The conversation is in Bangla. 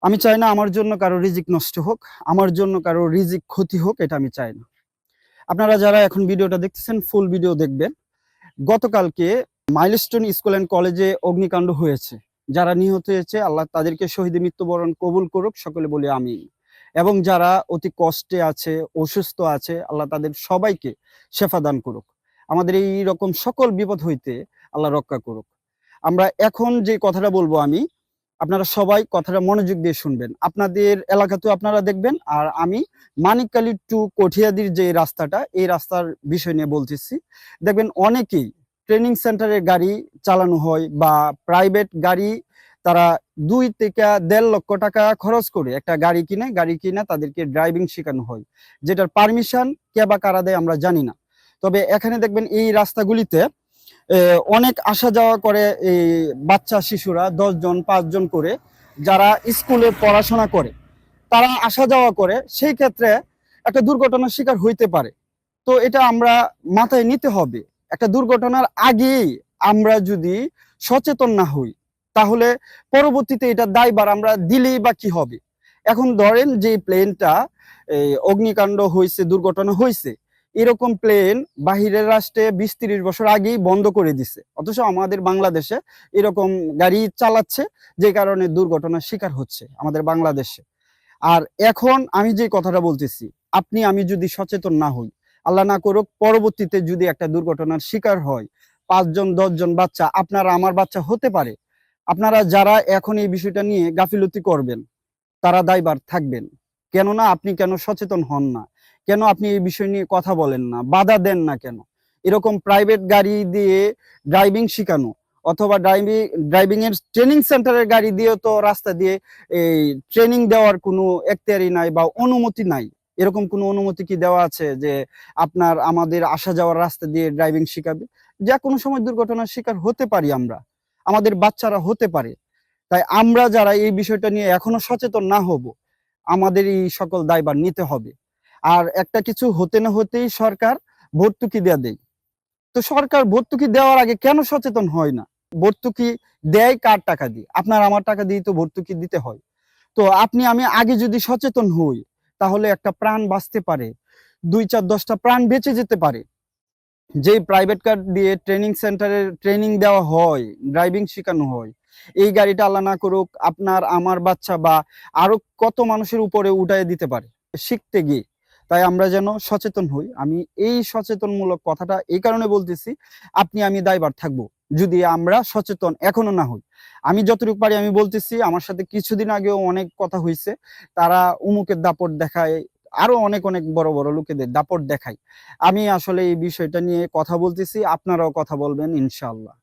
আমি চাই না আমার জন্য কারো রিজিক নষ্ট হোক, আমার জন্য কারো রিজিক ক্ষতি হোক, এটা আমি চাই না। আপনারা যারা এখন ভিডিওটা দেখতেছেন ফুল ভিডিও দেখবেন। গতকালকে মাইলস্টোন স্কুল অ্যান্ড কলেজে অগ্নিকাণ্ড হয়েছে। যারা নিহত হয়েছে আল্লাহ তাদেরকে শহীদে মৃত্যুবরণ কবুল করুক, সকলে বলি আমিন। এবং যারা অতি কষ্টে আছে, অসুস্থ আছে, আল্লাহ তাদের সবাইকে শেফা দান করুক। আমাদের এই রকম সকল বিপদ হইতে আল্লাহ রক্ষা করুক। আমরা এখন যে কথাটা বলবো আমি, আপনারা সবাই কথাটা মনোযোগ দিয়ে শুনবেন। আপনাদের এলাকাতেও আপনারা দেখবেন, আর আমি মানিককালী টু কঠিয়াদির যে রাস্তাটা, এই রাস্তার বিষয় নিয়ে বলতেছি। দেখবেন অনেকেই ট্রেনিং সেন্টারের গাড়ি চালানো হয় বা প্রাইভেট গাড়ি, তারা 2 থেকে 1.5 লক্ষ টাকা খরচ করে একটা গাড়ি কিনে তাদেরকে ড্রাইভিং শেখানো হয়, যেটার পারমিশন কে বা কারা দেয় আমরা জানি না। তবে এখানে দেখবেন এই রাস্তাগুলিতে অনেক আসা যাওয়া করে এই বাচ্চা শিশুরা 10 জন 5 জন করে, যারা স্কুলে পড়াশোনা করে তারা আসা যাওয়া করে, সেই ক্ষেত্রে একটা দুর্ঘটনার শিকার হইতে পারে। তো এটা আমরা মাথায় নিতে হবে। একটা দুর্ঘটনার আগেই আমরা যদি সচেতন না হই, তাহলে পরবর্তীতে এটা দায়ভার আমরা দিলেই বা কি হবে। এখন ধরেন যে প্লেনটা অগ্নিকাণ্ড হয়েছে, দুর্ঘটনা হয়েছে, এরকম প্লেন বাহিরের রাষ্ট্রে 20-30 বছর আগেই বন্ধ করে দিছে, অথচ আমাদের বাংলাদেশে এরকম গাড়ি চালাচ্ছে, যে কারণে দুর্ঘটনার শিকার হচ্ছে আমাদের বাংলাদেশে। আর এখন আমি যে কথাটা বলতেছি, আপনি আমি যদি সচেতন না হই, আল্লাহ না করুক পরবর্তীতে যদি একটা দুর্ঘটনার শিকার হয়, 5 জন 10 জন বাচ্চা, আপনার আমার বাচ্চা হতে পারে। আপনারা যারা এখন এই বিষয়টা নিয়ে গাফিলতি করবেন, তারা দায়ভার থাকবেন। কেননা আপনি কেন সচেতন হন না? কেন আপনি এই বিষয় নিয়ে কথা বলেন না, বাধা দেন না কেন? এরকম প্রাইভেট গাড়ি দিয়ে ড্রাইভিং শিখানো, অথবা ড্রাইভিং এর ট্রেনিং সেন্টারের গাড়ি দিয়ে তো রাস্তা দিয়ে এই ট্রেনিং দেওয়ার কোনো এখতিয়ারই নাই বা অনুমতি নাই। এরকম কোনো অনুমতি কি দেওয়া আছে যে আপনার আমাদের আসা যাওয়ার রাস্তা দিয়ে ড্রাইভিং শিখাবে? যে কোনো সময় দুর্ঘটনার শিকার হতে পারি আমরা, আমাদের বাচ্চারা হতে পারে। তাই আমরা যারা এই বিষয়টা নিয়ে এখনো সচেতন না হব, আমাদের এই সকল দায়ভার নিতে হবে। আর একটা কিছু হতে না হতেই সরকার ভর্তুকি দেয়া দেয়। তো সরকার ভর্তুকি দেওয়ার আগে কেন সচেতন হয় না? ভর্তুকি দেয় কার টাকা দিয়ে? আপনার আমার টাকা দিয়ে তো ভর্তুকি দিতে হয়। তো আপনি আমি আগে যদি সচেতন হই, তাহলে একটা প্রাণ বাঁচতে পারে, 2 4 10টা প্রাণ বেঁচে যেতে পারে। যেই প্রাইভেট কার দিয়ে ট্রেনিং সেন্টারে ট্রেনিং দেওয়া হয়, ড্রাইভিং শেখানো হয়, এই গাড়িটা আল্লাহ না করুক আপনার আমার বাচ্চা বা আরো কত মানুষের উপরে উঠায় দিতে পারে শিখতে গিয়ে। তাই আমরা যেন সচেতন হই। আমি এই সচেতনমূলক কথাটা এই কারণে বলতেছি, আপনি আমি দায়ভার থাকবো যদি আমরা সচেতন এখনো না হই। আমি যতটুকু পারি আমি বলতেছি, আমার সাথে কিছুদিন আগেও অনেক কথা হয়েছে, তারা উমুকের দাপট দেখায়, আরো অনেক অনেক বড় বড় লোকেদের দাপট দেখায়। আমি আসলে এই বিষয়টা নিয়ে কথা বলতেছি, আপনারাও কথা বলবেন ইনশাআল্লাহ।